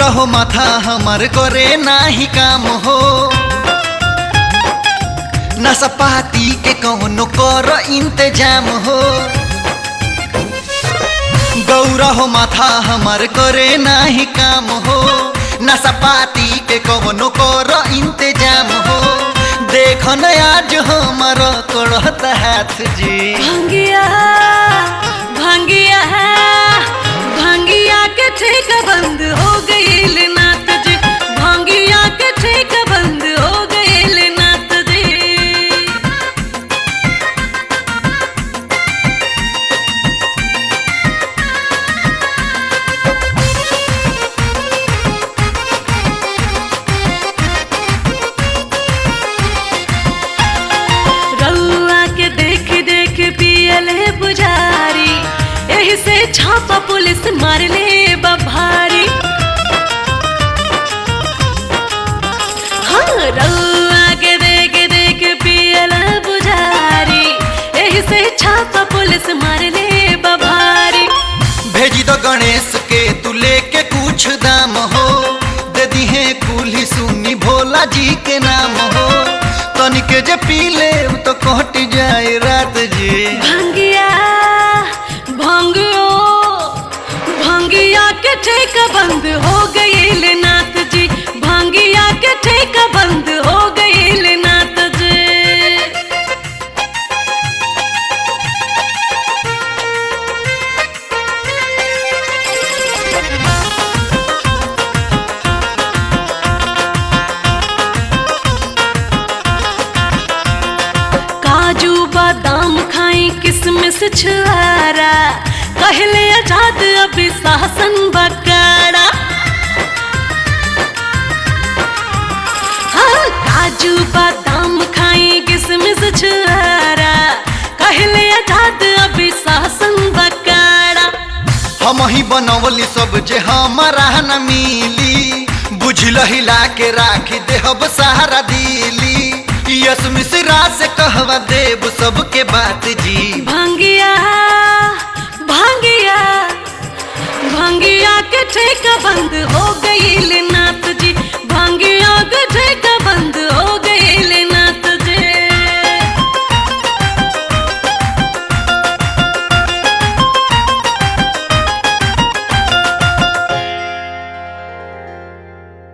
गौरा हो माथा हमार करे नाही काम हो, नशपाती के कौनो कर इंतजाम हो। गौरा हो माथा हमार करे नाही काम हो, नशपाती के कौनो कर इंतजाम हो। देख न आज हमार कड़त हाथ जी। भंगिया भंगिया भंगिया के ठेका बंद हो गईल नाथ जी, भंगिया के ठेका बंद हो गईल नाथ जी। रउआ के देख देख पियले पुजारी, एही से छापा पुलिस मारले बभारी। हाँ रउआ के देख देख पियले पुजारी, एही से छापा पुलिस मारले बभारी। भेजी दो गणेश के तू लेके कुछ दाम हो, दे दी है कुली सुनी भोला जी के नाम हो। तनिके जे पी ले तो कट जाए रात जी। भंगिया भंगियो भंगिया के ठेका बंद हो गईल नाथ जी, भंगिया के ठेका बंद हो गईल नाथ जी। काजू बादाम खाई किसमिस छुआरा, कहले आजाद अभी शासन बकारा। हाँ काजू बादाम खाई किसमिस छुआरा, कहले आजाद अभी शासन बकारा। हम ही बनवली सब जे हमारा न मिली, बुझल हिला के राखी देहब सहारा दिली। यस मिश्रा से कहवा देव सबके बात जी। भंगिया भंगिया भंगिया के ठेका बंद